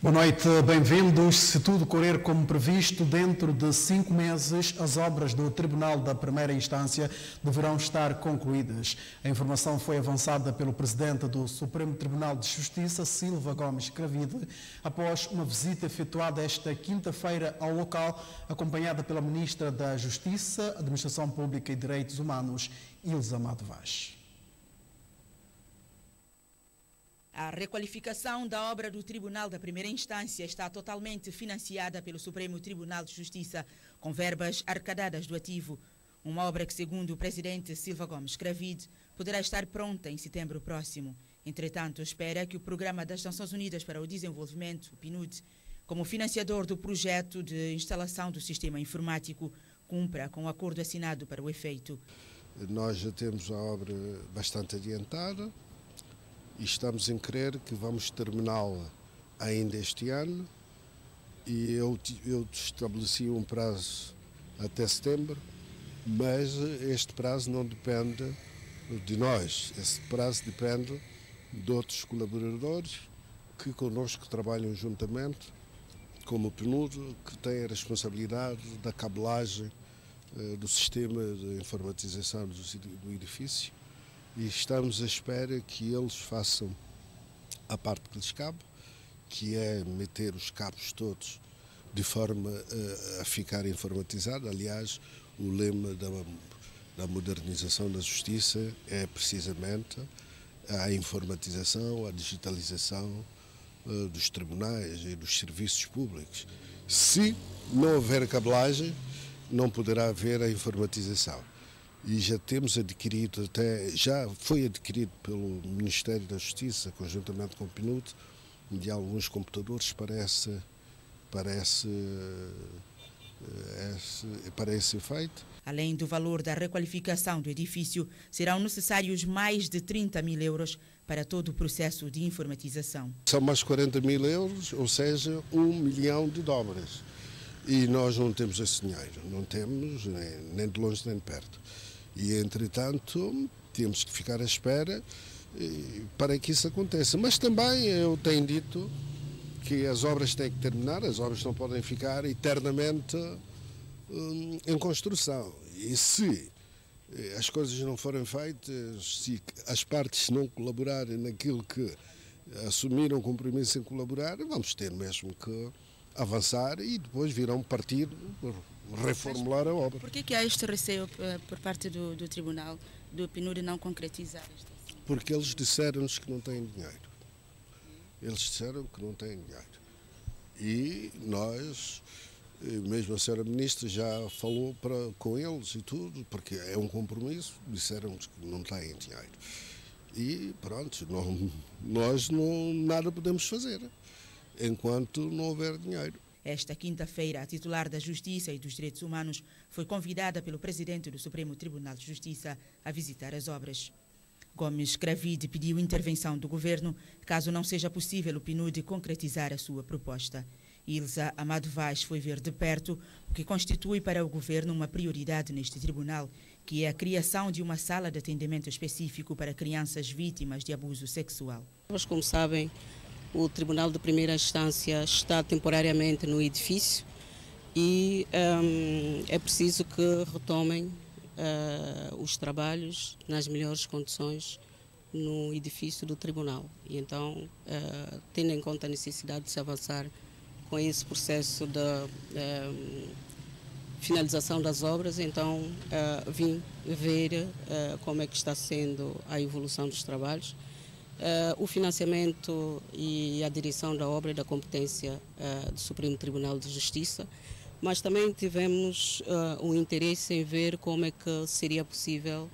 Boa noite, bem-vindos. Se tudo correr como previsto, dentro de 5 meses, as obras do Tribunal da Primeira Instância deverão estar concluídas. A informação foi avançada pelo Presidente do Supremo Tribunal de Justiça, Silva Gomes Cravide, após uma visita efetuada esta quinta-feira ao local, acompanhada pela Ministra da Justiça, Administração Pública e Direitos Humanos, Ilza Amado Vaz. A requalificação da obra do Tribunal da Primeira Instância está totalmente financiada pelo Supremo Tribunal de Justiça, com verbas arrecadadas do ativo. Uma obra que, segundo o presidente Silva Gomes Cravide, poderá estar pronta em setembro próximo. Entretanto, espera que o Programa das Nações Unidas para o Desenvolvimento, o PNUD, como financiador do projeto de instalação do sistema informático, cumpra com o acordo assinado para o efeito. Nós já temos a obra bastante adiantada. E estamos em crer que vamos terminá-la ainda este ano, e eu estabeleci um prazo até setembro, mas este prazo não depende de nós, esse prazo depende de outros colaboradores que connosco trabalham juntamente, como o PNUD, que tem a responsabilidade da cabelagem do sistema de informatização do edifício. E estamos à espera que eles façam a parte que lhes cabe, que é meter os cabos todos de forma a ficar informatizado. Aliás, o lema da modernização da justiça é precisamente a informatização, a digitalização dos tribunais e dos serviços públicos. Se não houver cabelagem, não poderá haver a informatização. E já temos adquirido, já foi adquirido pelo Ministério da Justiça, conjuntamente com o PNUD, de alguns computadores para esse efeito. Além do valor da requalificação do edifício, serão necessários mais de 30 mil euros para todo o processo de informatização. São mais 40 mil euros, ou seja, $1 milhão. E nós não temos esse dinheiro, não temos nem de longe nem de perto. E, entretanto, temos que ficar à espera para que isso aconteça. Mas também eu tenho dito que as obras têm que terminar, as obras não podem ficar eternamente em construção. E se as coisas não forem feitas, se as partes não colaborarem naquilo que assumiram o compromisso em colaborar, vamos ter mesmo que avançar e depois virão partir reformular a obra. Por que há este receio por parte do Tribunal, do PNUD não concretizar isto? Porque eles disseram-nos que não têm dinheiro. Eles disseram que não têm dinheiro. E nós, mesmo a senhora Ministra já falou com eles e tudo, porque é um compromisso, disseram-nos que não têm dinheiro. E pronto, nós nada podemos fazer enquanto não houver dinheiro. Esta quinta-feira, a titular da Justiça e dos Direitos Humanos foi convidada pelo presidente do Supremo Tribunal de Justiça a visitar as obras. Gomes Cravide pediu intervenção do governo caso não seja possível o PNUD concretizar a sua proposta. Ilza Amado Vaz foi ver de perto o que constitui para o governo uma prioridade neste tribunal, que é a criação de uma sala de atendimento específico para crianças vítimas de abuso sexual. Como sabem, o Tribunal de Primeira Instância está temporariamente no edifício e é preciso que retomem os trabalhos nas melhores condições no edifício do Tribunal. E então, tendo em conta a necessidade de se avançar com esse processo de finalização das obras, então vim ver como é que está sendo a evolução dos trabalhos. O financiamento e a direção da obra é da competência do Supremo Tribunal de Justiça, mas também tivemos um interesse em ver como é que seria possível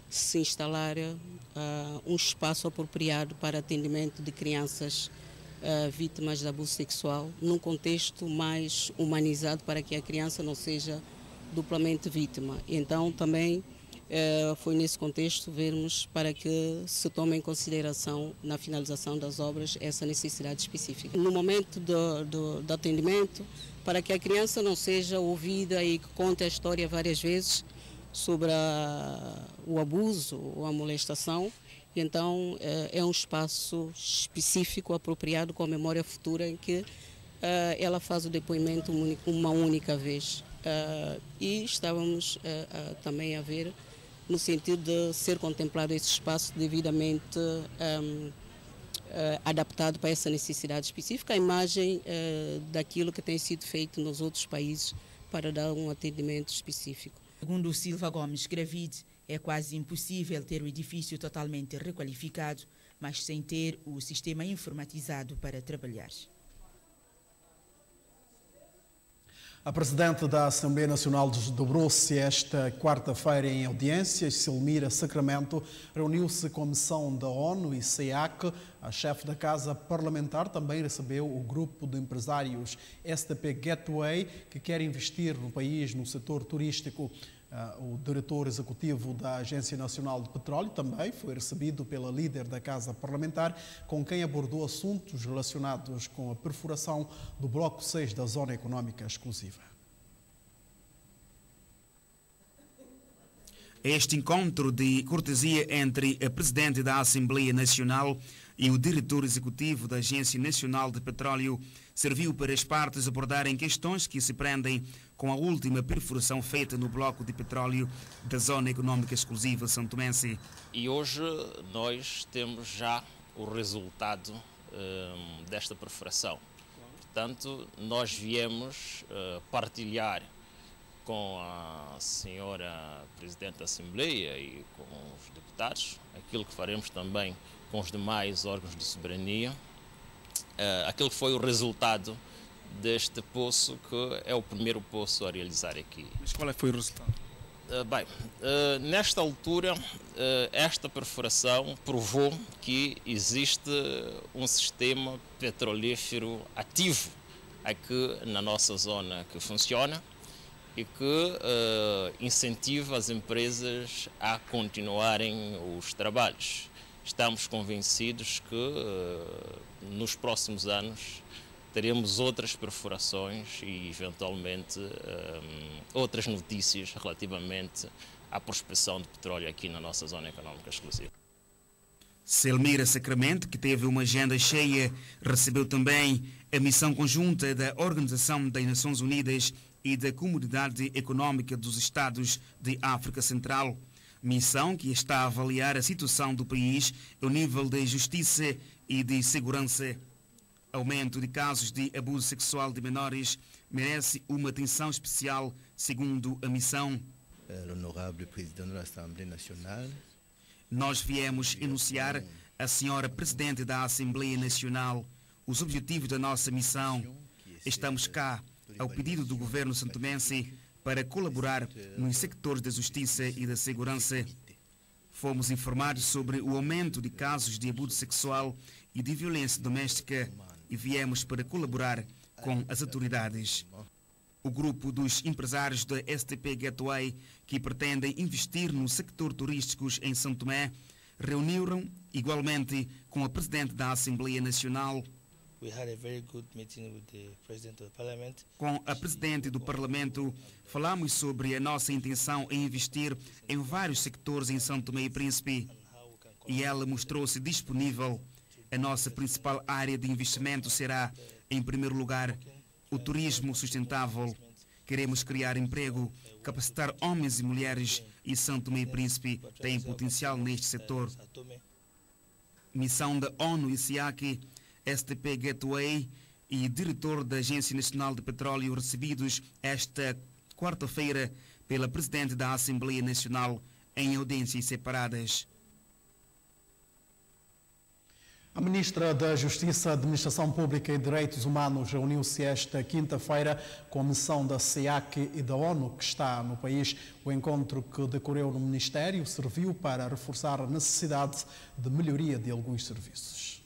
se instalar um espaço apropriado para atendimento de crianças vítimas de abuso sexual, num contexto mais humanizado para que a criança não seja duplamente vítima. Então também foi nesse contexto vermos para que se tome em consideração na finalização das obras essa necessidade específica. No momento do atendimento, para que a criança não seja ouvida e que conte a história várias vezes sobre o abuso ou a molestação, E então é um espaço específico, apropriado com a memória futura, em que ela faz o depoimento uma única vez. E estávamos também a ver no sentido de ser contemplado esse espaço devidamente adaptado para essa necessidade específica, a imagem daquilo que tem sido feito nos outros países para dar um atendimento específico. Segundo Silva Gomes Gravide, é quase impossível ter o edifício totalmente requalificado, mas sem ter o sistema informatizado para trabalhar. A Presidente da Assembleia Nacional desdobrou-se esta quarta-feira em audiência. Selmira Sacramento reuniu-se com a missão da ONU e SEAC. A chefe da Casa Parlamentar também recebeu o grupo de empresários STP Gateway, que quer investir no país no setor turístico. O diretor executivo da Agência Nacional de Petróleo também foi recebido pela líder da Casa Parlamentar, com quem abordou assuntos relacionados com a perfuração do Bloco 6 da Zona Econômica Exclusiva. Este encontro de cortesia entre a Presidente da Assembleia Nacional e o diretor executivo da Agência Nacional de Petróleo serviu para as partes abordarem questões que se prendem com a última perfuração feita no bloco de petróleo da Zona Econômica Exclusiva santomense. E hoje nós temos já o resultado desta perfuração. Portanto, nós viemos partilhar com a senhora Presidente da Assembleia e com os deputados aquilo que faremos também com os demais órgãos de soberania, aquilo que foi o resultado deste poço, que é o primeiro poço a realizar aqui. Mas qual foi o resultado? Nesta altura, esta perfuração provou que existe um sistema petrolífero ativo aqui na nossa zona que funciona e que incentiva as empresas a continuarem os trabalhos. Estamos convencidos que nos próximos anos teremos outras perfurações e, eventualmente, outras notícias relativamente à prospecção de petróleo aqui na nossa Zona Econômica Exclusiva. Selmira Sacramento, que teve uma agenda cheia, recebeu também a missão conjunta da Organização das Nações Unidas e da Comunidade Econômica dos Estados de África Central. Missão que está a avaliar a situação do país ao nível de justiça e de segurança. Aumento de casos de abuso sexual de menores merece uma atenção especial, segundo a missão. L'honorable Président da Assembleia Nacional. Nós viemos enunciar a senhora Presidente da Assembleia Nacional os objetivos da nossa missão. Estamos cá, ao pedido do governo santomense, para colaborar nos sectores da justiça e da segurança. Fomos informados sobre o aumento de casos de abuso sexual e de violência doméstica e viemos para colaborar com as autoridades. O grupo dos empresários da STP Gateway, que pretendem investir no sector turístico em São Tomé, reuniram igualmente com a Presidente da Assembleia Nacional. Com a Presidente do Parlamento, falamos sobre a nossa intenção em investir em vários sectores em São Tomé e Príncipe e ela mostrou-se disponível. A nossa principal área de investimento será, em primeiro lugar, o turismo sustentável. Queremos criar emprego, capacitar homens e mulheres e São Tomé e Príncipe tem potencial neste setor. Missão da ONU e SEAC, STP Gateway e diretor da Agência Nacional de Petróleo recebidos esta quarta-feira pela Presidente da Assembleia Nacional em audiências separadas. A Ministra da Justiça, Administração Pública e Direitos Humanos reuniu-se esta quinta-feira com a missão da SEAC e da ONU que está no país. O encontro que decorreu no Ministério serviu para reforçar a necessidade de melhoria de alguns serviços.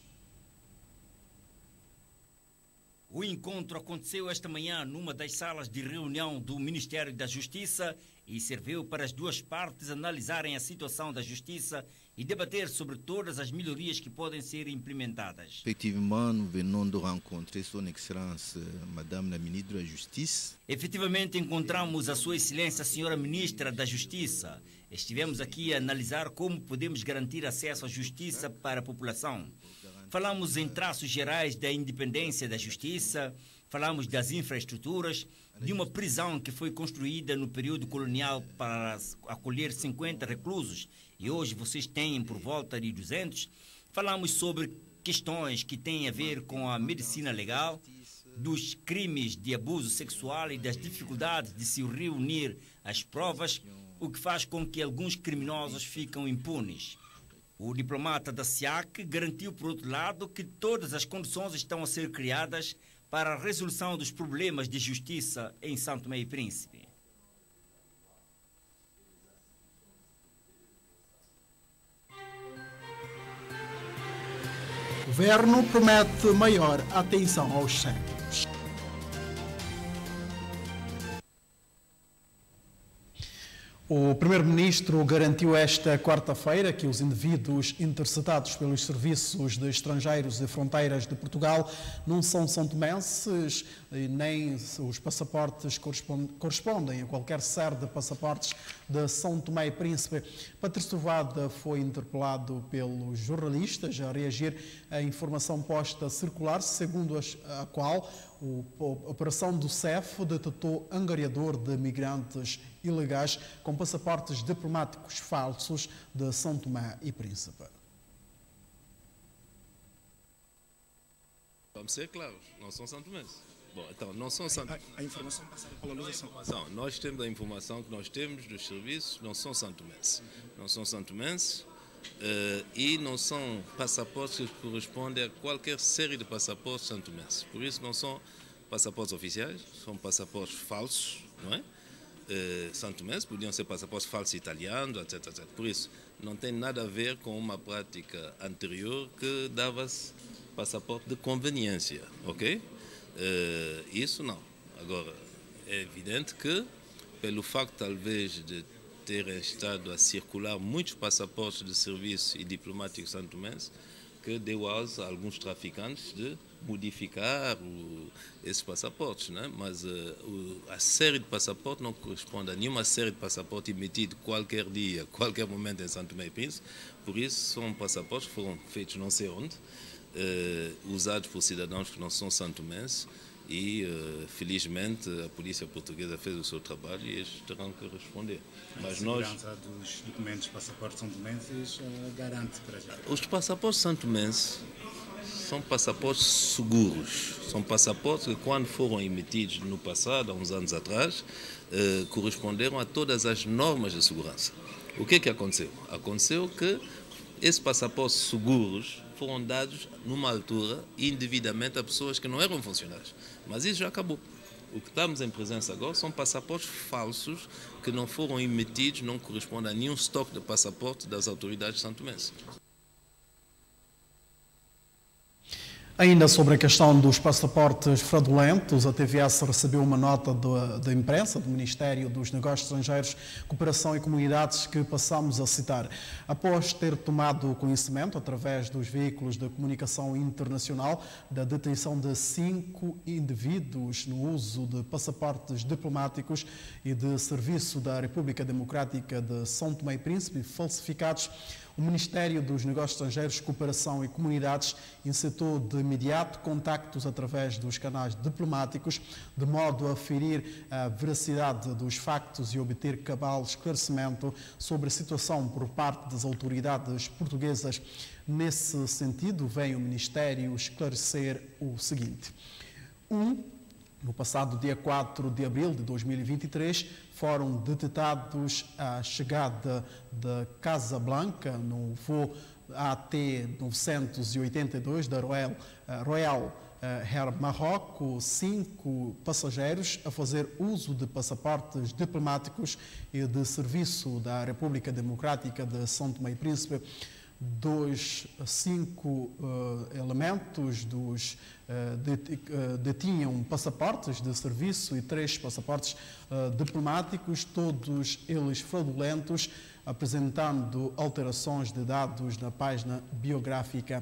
O encontro aconteceu esta manhã numa das salas de reunião do Ministério da Justiça e serviu para as duas partes analisarem a situação da justiça e debater sobre todas as melhorias que podem ser implementadas. Effectivement, nous venons de rencontrer Son Excellence Madame la Ministre da Justiça. Efetivamente encontramos a Sua Excelência a Senhora Ministra da Justiça. Estivemos aqui a analisar como podemos garantir acesso à justiça para a população. Falamos em traços gerais da independência da justiça, falamos das infraestruturas, de uma prisão que foi construída no período colonial para acolher 50 reclusos e hoje vocês têm por volta de 200. Falamos sobre questões que têm a ver com a medicina legal, dos crimes de abuso sexual e das dificuldades de se reunir as provas, o que faz com que alguns criminosos ficam impunes. O diplomata da SIAC garantiu, por outro lado, que todas as condições estão a ser criadas para a resolução dos problemas de justiça em São Tomé e Príncipe. O governo promete maior atenção aos cegos. O primeiro-ministro garantiu esta quarta-feira que os indivíduos interceptados pelos serviços de estrangeiros e fronteiras de Portugal não são santomenses e nem os passaportes correspondem a qualquer série de passaportes de São Tomé e Príncipe. Patrício Vada foi interpelado pelos jornalistas a reagir à informação posta a circular, segundo a qual a operação do CEF detectou angariador de migrantes ilegais com passaportes diplomáticos falsos de São Tomé e Príncipe. Vamos ser claros, não são santomenses. Bom, então, não são santomenses. A informação passada pela luz é nós temos a informação que nós temos dos serviços, não são santomenses. Não são santomenses e não são passaportes que correspondem a qualquer série de passaportes santomenses. Por isso, não são passaportes oficiais, são passaportes falsos, não é? Santomenses, podiam ser passaportes falsos italianos, etc, etc. Por isso, não tem nada a ver com uma prática anterior que dava-se passaporte de conveniência, ok? Isso não. Agora, é evidente que, pelo facto talvez de terem estado a circular muitos passaportes de serviço e diplomáticos santomenses, que deu aos a alguns traficantes de modificar esses passaportes, né? Mas a série de passaportes não corresponde a nenhuma série de passaportes emitido qualquer dia, qualquer momento em São Tomé e Príncipe. Por isso, são passaportes que foram feitos não sei onde, usados por cidadãos que não são santomenses e, felizmente, a polícia portuguesa fez o seu trabalho e eles terão que responder. Mas a segurança dos documentos passaportes santomenses garante para já? Os passaportes santomenses são passaportes seguros. São passaportes que, quando foram emitidos no passado, há uns anos atrás, corresponderam a todas as normas de segurança. O que aconteceu? Aconteceu que esses passaportes seguros foram dados numa altura indevidamente a pessoas que não eram funcionários. Mas isso já acabou. O que estamos em presença agora são passaportes falsos que não foram emitidos, não correspondem a nenhum estoque de passaporte das autoridades santomenses. Ainda sobre a questão dos passaportes fraudulentos, a TVS recebeu uma nota da imprensa, do Ministério dos Negócios Estrangeiros, Cooperação e Comunidades, que passamos a citar. Após ter tomado conhecimento, através dos veículos de comunicação internacional, da detenção de 5 indivíduos no uso de passaportes diplomáticos e de serviço da República Democrática de São Tomé e Príncipe falsificados, o Ministério dos Negócios Estrangeiros, Cooperação e Comunidades incitou de imediato contactos através dos canais diplomáticos, de modo a aferir a veracidade dos factos e obter cabal esclarecimento sobre a situação por parte das autoridades portuguesas. Nesse sentido, vem o Ministério esclarecer o seguinte. No passado dia 4 de abril de 2023, foram detectados a chegada de Casablanca no voo AT982 da Royal Air Maroc, 5 passageiros a fazer uso de passaportes diplomáticos e de serviço da República Democrática de São Tomé e Príncipe. 5 elementos detinham passaportes de serviço e 3 passaportes diplomáticos, todos eles fraudulentos, apresentando alterações de dados na página biográfica.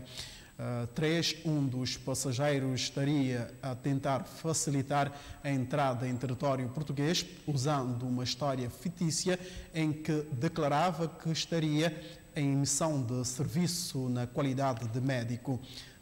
Um dos passageiros estaria a tentar facilitar a entrada em território português usando uma história fictícia em que declarava que estaria em missão de serviço na qualidade de médico.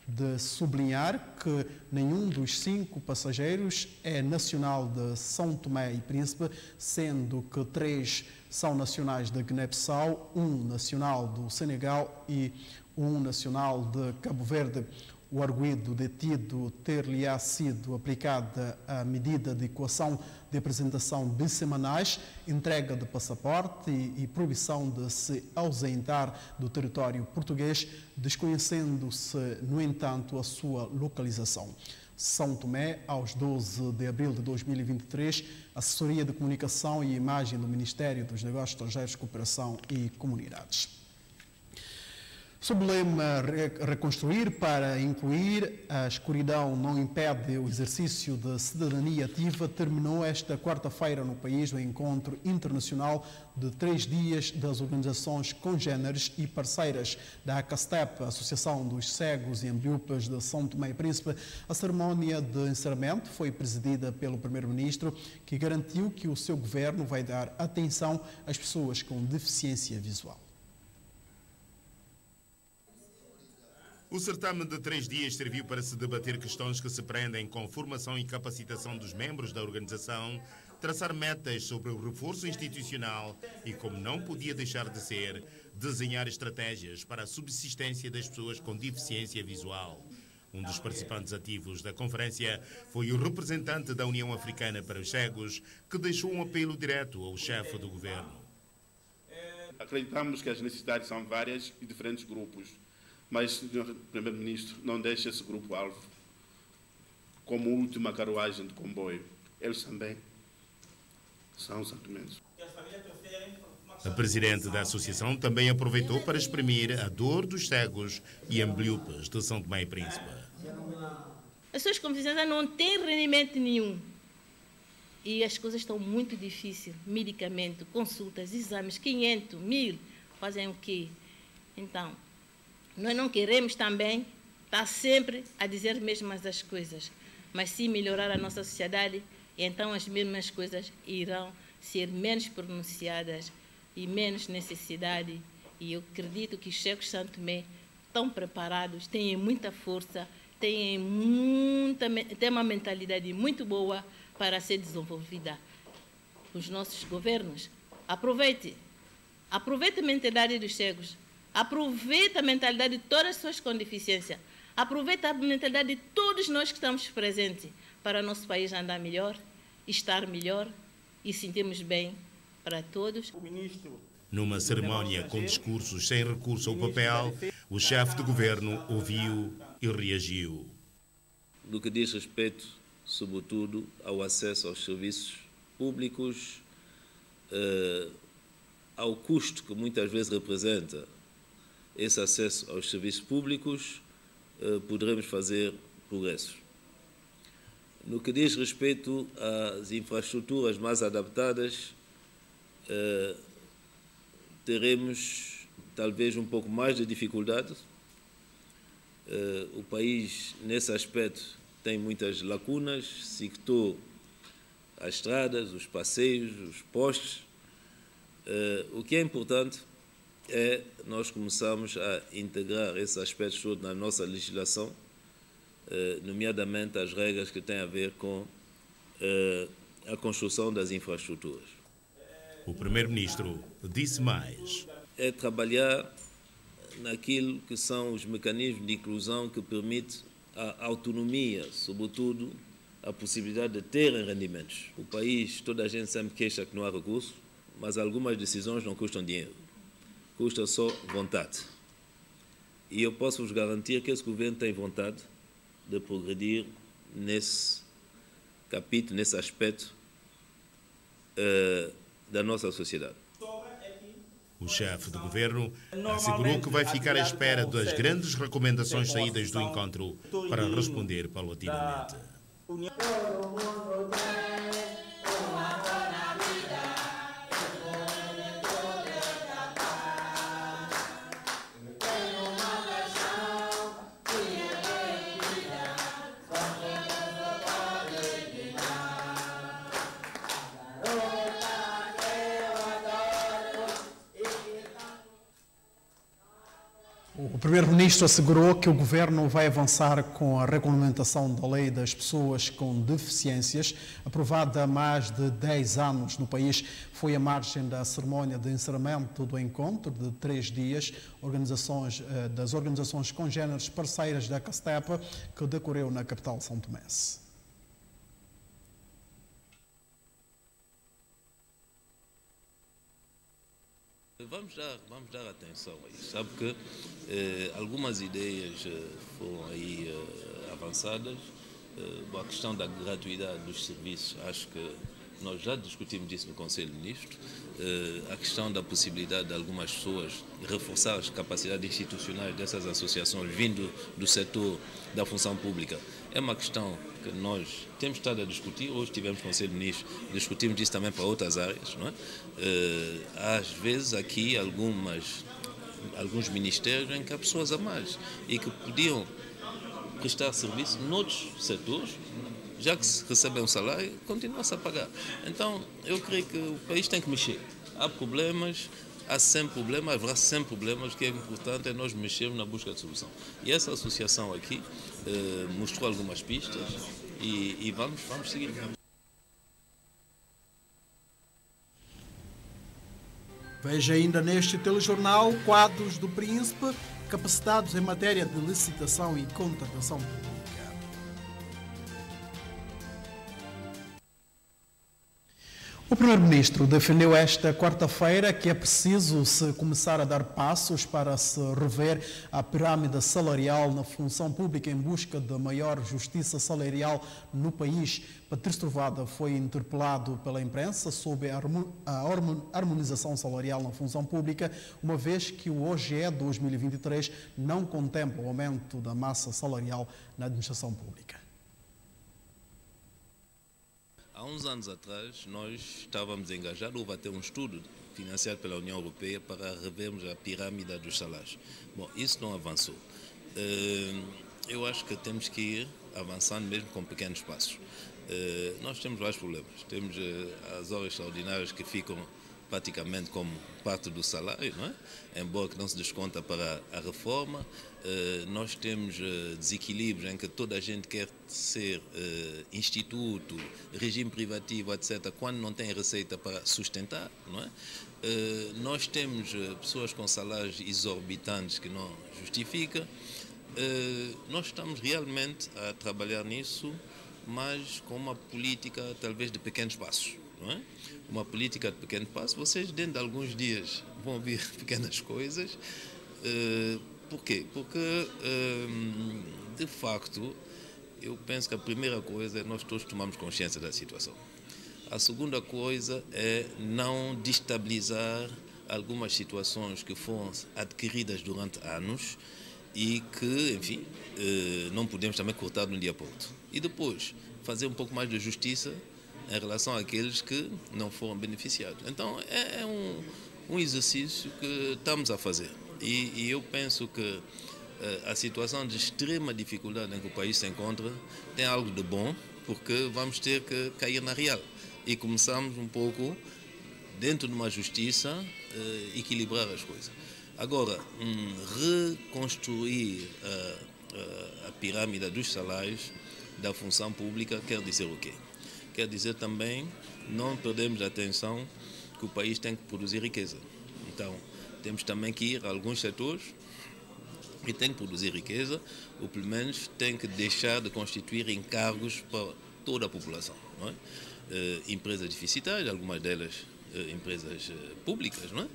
De sublinhar que nenhum dos 5 passageiros é nacional de São Tomé e Príncipe, sendo que 3 são nacionais de Guiné-Bissau, 1 nacional do Senegal e 1 nacional de Cabo Verde. O arguido detido ter-lhe-á sido aplicada a medida de coação de apresentação bissemanais, entrega de passaporte e proibição de se ausentar do território português, desconhecendo-se, no entanto, a sua localização. São Tomé, aos 12 de abril de 2023, Assessoria de Comunicação e Imagem do Ministério dos Negócios Estrangeiros, Cooperação e Comunidades. Sob o lema Reconstruir para incluir, a escuridão não impede o exercício da cidadania ativa, terminou esta quarta-feira no país o encontro internacional de 3 dias das organizações congêneres e parceiras da ACASTEP, Associação dos Cegos e Ambliopes de São Tomé e Príncipe. A cerimónia de encerramento foi presidida pelo Primeiro-Ministro, que garantiu que o seu governo vai dar atenção às pessoas com deficiência visual. O certame de 3 dias serviu para se debater questões que se prendem com formação e capacitação dos membros da organização, traçar metas sobre o reforço institucional e, como não podia deixar de ser, desenhar estratégias para a subsistência das pessoas com deficiência visual. Um dos participantes ativos da conferência foi o representante da União Africana para os Cegos, que deixou um apelo direto ao chefe do governo. Acreditamos que as necessidades são várias e diferentes grupos, mas o Primeiro-Ministro não deixa esse grupo-alvo como última carruagem do comboio. Eles também são santomenses. A presidente da associação também aproveitou para exprimir a dor dos cegos e ambliopes de São Tomé e Príncipe. As pessoas com deficiência não têm rendimento nenhum. E as coisas estão muito difíceis. Medicamento, consultas, exames, 500, 1000, fazem o quê? Então, nós não queremos também estar sempre a dizer as mesmas das coisas, mas sim melhorar a nossa sociedade, e então as mesmas coisas irão ser menos pronunciadas e menos necessidade. E eu acredito que os cegos de São Tomé estão preparados, têm muita força, têm uma mentalidade muito boa para ser desenvolvida. Os nossos governos, aproveite a mentalidade dos cegos, aproveita a mentalidade de todas as pessoas com deficiência. Aproveita a mentalidade de todos nós que estamos presentes para o nosso país andar melhor, estar melhor e sentirmos bem para todos. Numa cerimónia com discursos sem recurso ao papel, o chefe de governo ouviu e reagiu. No que diz respeito, sobretudo, ao acesso aos serviços públicos, ao custo que muitas vezes representa esse acesso aos serviços públicos, poderemos fazer progressos. No que diz respeito às infraestruturas mais adaptadas, teremos talvez um pouco mais de dificuldade. O país, nesse aspecto, tem muitas lacunas, citou as estradas, os passeios, os postes. O que é importante é nós começarmos a integrar esses aspectos todos na nossa legislação, nomeadamente as regras que têm a ver com a construção das infraestruturas. O Primeiro-Ministro disse mais. É trabalhar naquilo que são os mecanismos de inclusão que permitem a autonomia, sobretudo a possibilidade de terem rendimentos. O país, toda a gente sempre queixa que não há recursos, mas algumas decisões não custam dinheiro, custa só vontade. E eu posso vos garantir que esse governo tem vontade de progredir nesse capítulo, nesse aspecto da nossa sociedade. O chefe do governo assegurou que vai ficar à espera das grandes recomendações saídas do encontro para responder paulatinamente. Primeiro-Ministro assegurou que o Governo vai avançar com a regulamentação da Lei das Pessoas com Deficiências, aprovada há mais de 10 anos no país. Foi à margem da cerimónia de encerramento do encontro de 3 dias das organizações congêneres parceiras da CASTEP, que decorreu na capital São Tomense. Vamos dar atenção a isso. Sabe que algumas ideias foram aí avançadas. A questão da gratuidade dos serviços, acho que nós já discutimos isso no Conselho de Ministros. A questão da possibilidade de algumas pessoas reforçar as capacidades institucionais dessas associações vindo do setor da função pública é uma questão que nós temos estado a discutir. Hoje tivemos no Conselho de Ministros, discutimos isso também para outras áreas, não é? Às vezes aqui alguns ministérios em que há pessoas a mais e que podiam prestar serviço noutros setores, já que se recebem um salário, continua-se a pagar. Então, eu creio que o país tem que mexer. Há problemas, há sempre problemas, haverá sempre problemas. O que é importante é nós mexermos na busca de solução. E essa associação aqui mostrou algumas pistas e vamos seguir. Veja ainda neste telejornal quadros do Príncipe capacitados em matéria de licitação e contratação pública. O Primeiro-Ministro defendeu esta quarta-feira que é preciso se começar a dar passos para se rever a pirâmide salarial na função pública em busca de maior justiça salarial no país. Patrício Trovada foi interpelado pela imprensa sobre a harmonização salarial na função pública, uma vez que o OGE 2023 não contempla o aumento da massa salarial na administração pública. Há uns anos atrás, nós estávamos engajados, houve até um estudo financiado pela União Europeia para revermos a pirâmide dos salários. Bom, isso não avançou. Eu acho que temos que ir avançando mesmo com pequenos passos. Nós temos vários problemas. Temos as horas extraordinárias que ficam praticamente como parte do salário, não é? Embora que não se desconta para a reforma. Nós temos desequilíbrios em que toda a gente quer ser instituto, regime privativo, etc., quando não tem receita para sustentar, não é? Nós temos pessoas com salários exorbitantes que não justifica. Nós estamos realmente a trabalhar nisso, mas com uma política talvez de pequenos passos, não é? Uma política de pequeno passo. Vocês dentro de alguns dias vão ouvir pequenas coisas. Por quê? Porque, de facto, eu penso que a primeira coisa é nós todos tomamos consciência da situação. A segunda coisa é não destabilizar algumas situações que foram adquiridas durante anos e que, enfim, não podemos também cortar de um dia para o outro. E depois, fazer um pouco mais de justiça em relação àqueles que não foram beneficiados. Então, é um exercício que estamos a fazer. E eu penso que a situação de extrema dificuldade em que o país se encontra tem algo de bom, porque vamos ter que cair na real. E começamos um pouco, dentro de uma justiça, equilibrar as coisas. Agora, reconstruir a pirâmide dos salários da função pública quer dizer o quê? Quer dizer também não perdermos a atenção que o país tem que produzir riqueza. Então, temos também que ir a alguns setores e tem que produzir riqueza, ou pelo menos tem que deixar de constituir encargos para toda a população. Não é? Empresas deficitárias, algumas delas empresas públicas, não é?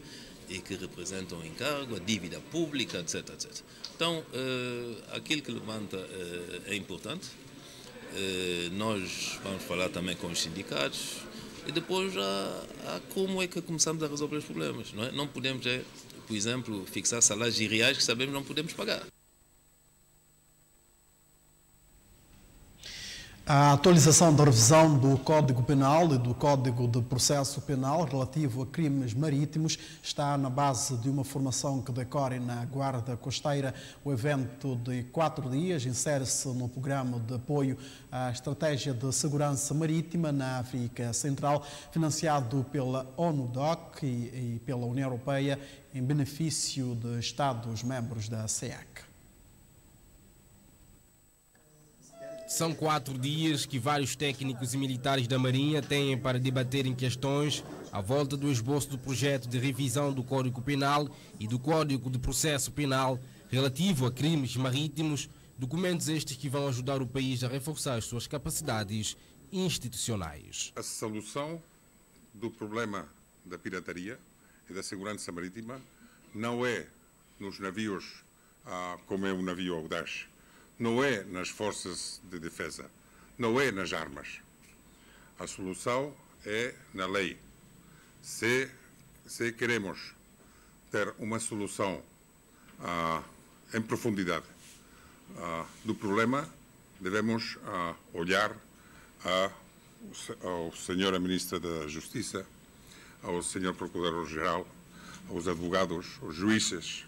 E que representam encargo, a dívida pública, etc, etc. Então, aquilo que levanta é importante. Nós vamos falar também com os sindicatos e depois há como é que começamos a resolver os problemas. Não é? Não podemos, por exemplo, fixar salários irreais que sabemos que não podemos pagar. A atualização da revisão do Código Penal e do Código de Processo Penal relativo a crimes marítimos está na base de uma formação que decorre na Guarda Costeira. O evento de 4 dias insere-se no programa de apoio à Estratégia de Segurança Marítima na África Central, financiado pela ONU-DOC e pela União Europeia, em benefício de Estados-membros da SEAC. São 4 dias que vários técnicos e militares da Marinha têm para debaterem questões à volta do esboço do projeto de revisão do Código Penal e do Código de Processo Penal relativo a crimes marítimos, documentos estes que vão ajudar o país a reforçar as suas capacidades institucionais. A solução do problema da pirataria e da segurança marítima não é nos navios como é o navio Audaz. Não é nas forças de defesa, não é nas armas. A solução é na lei. Se queremos ter uma solução em profundidade do problema, devemos olhar ao Sr. Ministra da Justiça, ao Sr. Procurador-Geral, aos advogados, aos juízes,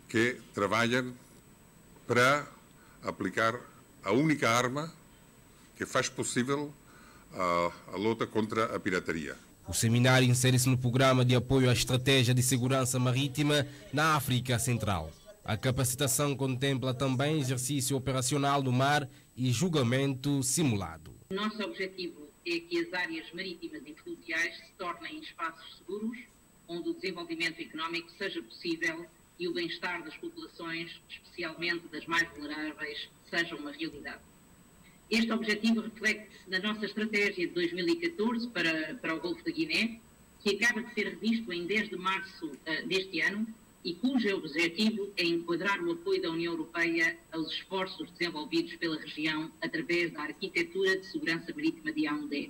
que trabalham para aplicar a única arma que faz possível a luta contra a pirataria. O seminário insere-se no programa de apoio à Estratégia de Segurança Marítima na África Central. A capacitação contempla também exercício operacional no mar e julgamento simulado. O nosso objetivo é que as áreas marítimas e fluviais se tornem espaços seguros, onde o desenvolvimento económico seja possível e o bem-estar das populações, especialmente das mais vulneráveis, seja uma realidade. Este objetivo reflete-se na nossa estratégia de 2014 para o Golfo da Guiné, que acaba de ser revisto em 10 de março deste ano e cujo objetivo é enquadrar o apoio da União Europeia aos esforços desenvolvidos pela região através da arquitetura de segurança marítima de Yaoundé.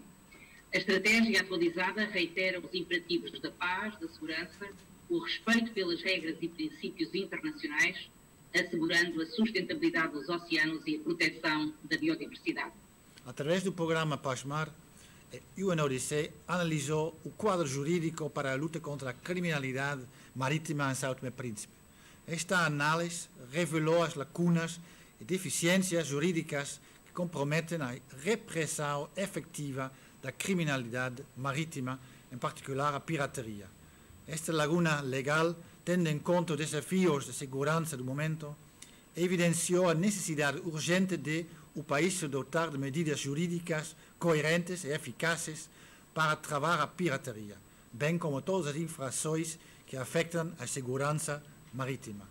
A estratégia atualizada reitera os imperativos da paz, da segurança, o respeito pelas regras e princípios internacionais, assegurando a sustentabilidade dos oceanos e a proteção da biodiversidade. Através do programa Paz-Mar, a UNODC analisou o quadro jurídico para a luta contra a criminalidade marítima em São Tomé e Príncipe. Esta análise revelou as lacunas e deficiências jurídicas que comprometem a repressão efetiva da criminalidade marítima, em particular a pirataria. Esta laguna legal, tendo em conta os desafios de segurança do momento, evidenciou a necessidade urgente de o país se dotar de medidas jurídicas coerentes e eficazes para travar a pirataria, bem como todas as infrações que afetam a segurança marítima.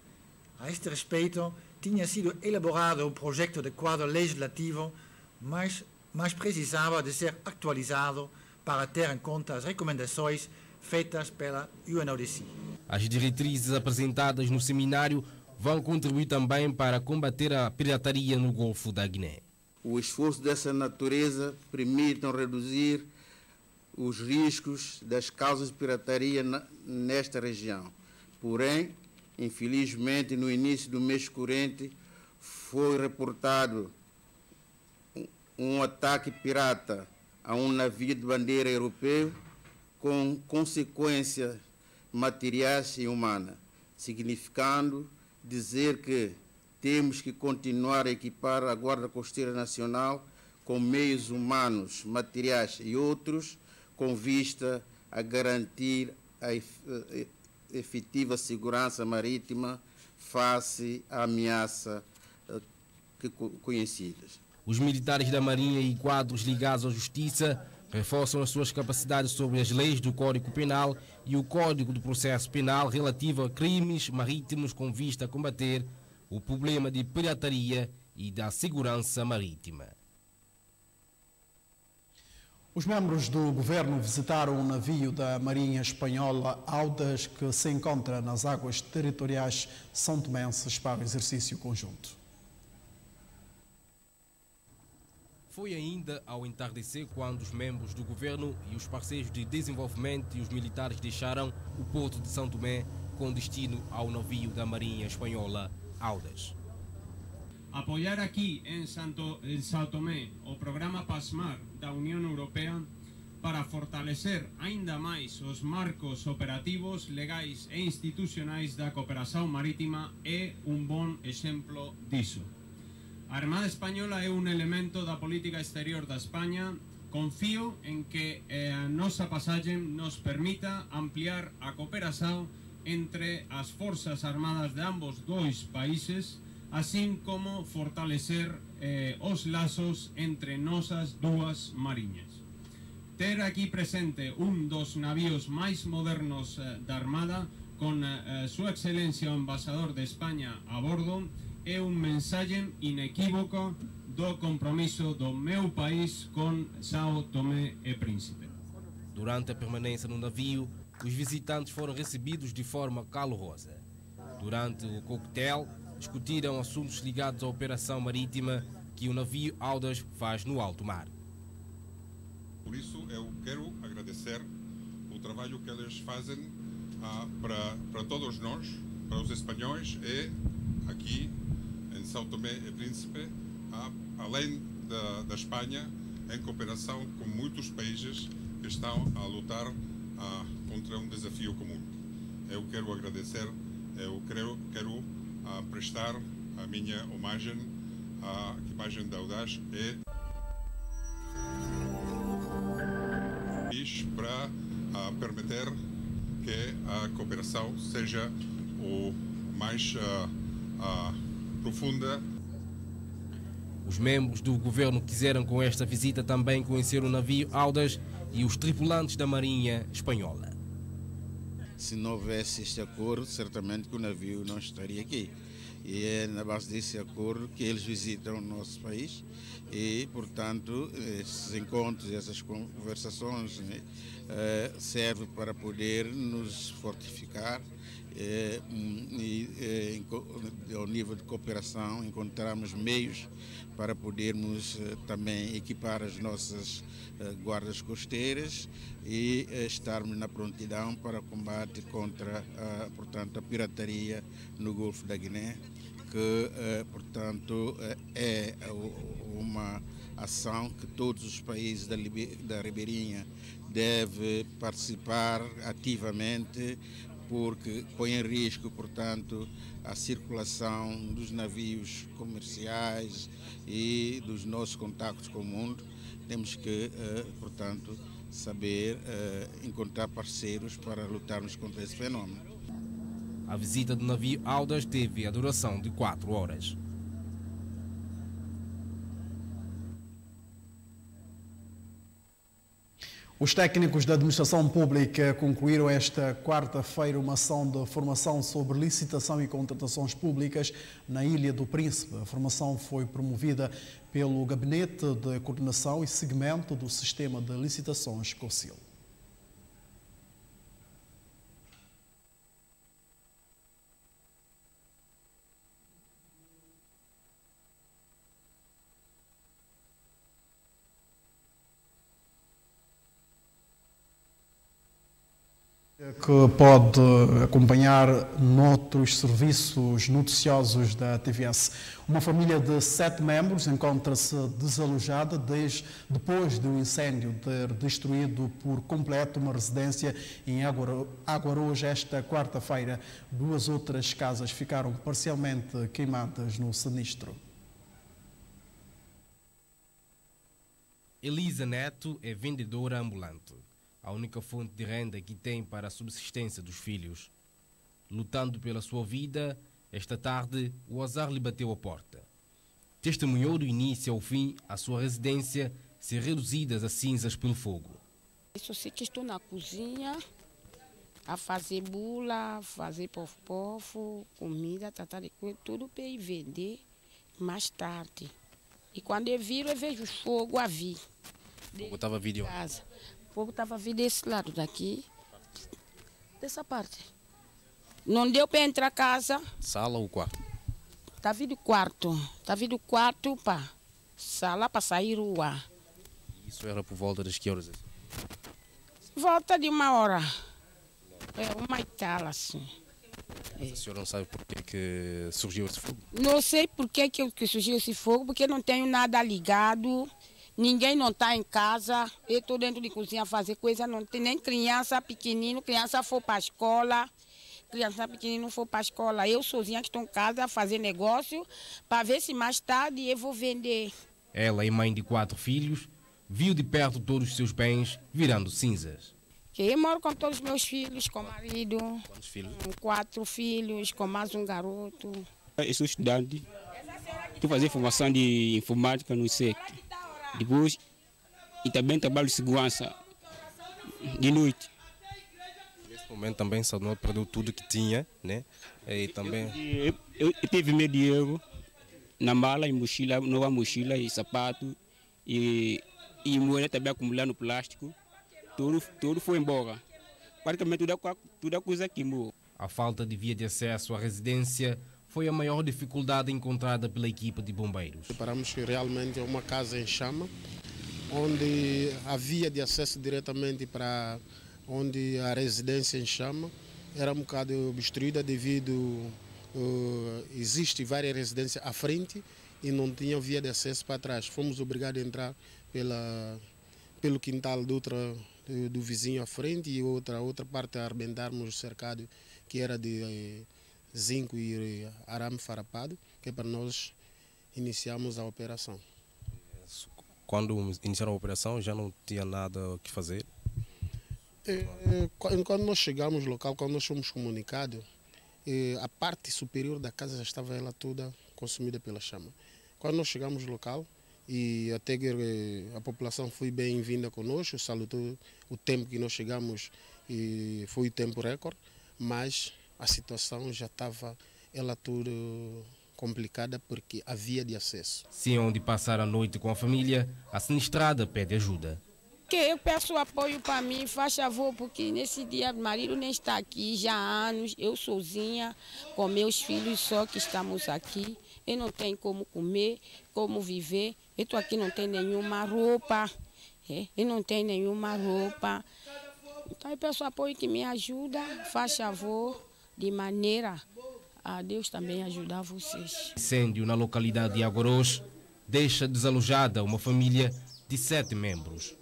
A este respeito, tinha sido elaborado um projeto de quadro legislativo, mas precisava de ser atualizado para ter em conta as recomendações feitas pela UNODC. As diretrizes apresentadas no seminário vão contribuir também para combater a pirataria no Golfo da Guiné. O esforço dessa natureza permite reduzir os riscos das causas de pirataria nesta região. Porém, infelizmente, no início do mês corrente, foi reportado um ataque pirata a um navio de bandeira europeu, com consequências materiais e humanas, significando dizer que temos que continuar a equipar a Guarda Costeira Nacional com meios humanos, materiais e outros, com vista a garantir a efetiva segurança marítima face à ameaça conhecidas. Os militares da Marinha e quadros ligados à Justiça reforçam as suas capacidades sobre as leis do Código Penal e o Código de Processo Penal relativo a crimes marítimos com vista a combater o problema de pirataria e da segurança marítima. Os membros do governo visitaram um navio da Marinha Espanhola Audas, que se encontra nas águas territoriais são-tomenses para o exercício conjunto. Foi ainda ao entardecer quando os membros do governo e os parceiros de desenvolvimento e os militares deixaram o porto de São Tomé com destino ao navio da Marinha Espanhola Audas. Apoiar aqui em São Tomé o programa PASMAR da União Europeia para fortalecer ainda mais os marcos operativos, legais e institucionais da cooperação marítima é um bom exemplo disso. A Armada Espanhola é um elemento da política exterior da Espanha. Confio em que a nossa passagem nos permita ampliar a cooperação entre as forças armadas de ambos dois países, assim como fortalecer os laços entre nossas duas marinhas. Ter aqui presente um dos navios mais modernos da Armada, com Sua Excelência o Embaixador de Espanha a bordo, é uma mensagem inequívoca do compromisso do meu país com São Tomé e Príncipe. Durante a permanência no navio, os visitantes foram recebidos de forma calorosa. Durante o coquetel, discutiram assuntos ligados à operação marítima que o navio Audas faz no alto mar. Por isso, eu quero agradecer o trabalho que eles fazem para todos nós, para os espanhóis e aqui em São Tomé e Príncipe, além da Espanha, em cooperação com muitos países que estão a lutar contra um desafio comum. Eu quero agradecer, eu quero prestar a minha homenagem à equipagem da Audaz e para permitir que a cooperação seja o mais profunda. Os membros do governo quiseram com esta visita também conhecer o navio Audas e os tripulantes da Marinha Espanhola. Se não houvesse este acordo, certamente que o navio não estaria aqui. E é na base desse acordo que eles visitam o nosso país e, portanto, esses encontros, essas conversações servem para poder nos fortificar e ao nível de cooperação encontrarmos meios para podermos também equipar as nossas guardas costeiras e estarmos na prontidão para combate contra portanto, a pirataria no Golfo da Guiné, que portanto é uma ação que todos os países da Ribeirinha devem participar ativamente, porque põe em risco, portanto, a circulação dos navios comerciais e dos nossos contactos com o mundo. Temos que, portanto, saber encontrar parceiros para lutarmos contra esse fenômeno. A visita do navio Audas teve a duração de 4 horas. Os técnicos da administração pública concluíram esta quarta-feira uma ação de formação sobre licitação e contratações públicas na Ilha do Príncipe. A formação foi promovida pelo Gabinete de Coordenação e Seguimento do Sistema de Licitações COSIL. Que pode acompanhar noutros serviços noticiosos da TVS. Uma família de 7 membros encontra-se desalojada depois de um incêndio ter destruído por completo uma residência em Aguarós esta quarta-feira. 2 outras casas ficaram parcialmente queimadas no sinistro. Elisa Neto é vendedora ambulante. A única fonte de renda que tem para a subsistência dos filhos. Lutando pela sua vida, esta tarde o azar lhe bateu a porta. Testemunhou do início ao fim a sua residência ser reduzida a cinzas pelo fogo. Eu sei que estou na cozinha a fazer bula, fazer pofo-pofo, comida, tudo para ir vender mais tarde. E quando eu viro, eu vejo o fogo a vir. O fogo estava vindo. O fogo estava vindo desse lado daqui, dessa parte. Não deu para entrar a casa. Sala ou quarto? Está vindo quarto. Está vindo quarto para sala para sair rua. Isso era por volta das que horas? Volta de 1 hora. É 1 e tal assim. Mas a senhora não sabe por que que surgiu esse fogo? Não sei por que surgiu esse fogo, porque não tenho nada ligado, ninguém não está em casa, eu estou dentro de cozinha a fazer coisa, não tem nem criança pequenino, criança for para a escola, criança pequenino for para a escola, eu sozinha que estou em casa a fazer negócio, para ver se mais tarde eu vou vender. Ela é mãe de 4 filhos, viu de perto todos os seus bens virando cinzas. Eu moro com todos os meus filhos, com marido. Quantos filhos? 4 filhos, com mais um garoto. Eu sou estudante, estou fazendo formação de informática no SEC. Depois, e também trabalho de segurança de noite. Nesse momento também Salomão perdeu tudo que tinha, né? E também... Eu tive meu dinheiro na mala, em mochila, nova mochila e sapato, e moeda também acumulada no plástico. Tudo foi embora. Praticamente tudo a coisa queimou. A falta de via de acesso à residência foi a maior dificuldade encontrada pela equipe de bombeiros. Paramos que realmente é uma casa em chama, onde a via de acesso diretamente para onde a residência em chama era um bocado obstruída devido existe várias residências à frente e não tinha via de acesso para trás. Fomos obrigados a entrar pelo quintal do vizinho à frente e outra parte a arrebentarmos o cercado que era de zinco e arame farpado, que é para nós iniciarmos a operação. Quando iniciaram a operação já não tinha nada o que fazer? Quando nós chegamos no local, quando nós fomos comunicados, a parte superior da casa já estava ela toda consumida pela chama. Quando nós chegamos no local, e até que a população foi bem-vinda conosco, salutou o tempo que nós chegamos e foi o tempo recorde, mas a situação já estava ela toda complicada porque havia de acesso. Sem onde passar a noite com a família, a sinistrada pede ajuda. Eu peço apoio para mim, faz favor, porque nesse dia meu marido nem está aqui já há anos, eu sozinha com meus filhos só que estamos aqui. Eu não tenho como comer, como viver. Eu estou aqui, não tenho nenhuma roupa. Eu não tenho nenhuma roupa. Então eu peço apoio que me ajuda, faz favor, de maneira a Deus também ajudar vocês. Incêndio na localidade de Agorós deixa desalojada uma família de 7 membros.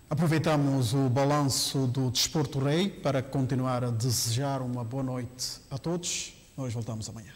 Aproveitamos o balanço do Desporto Rei para continuar a desejar uma boa noite a todos. Nós voltamos amanhã.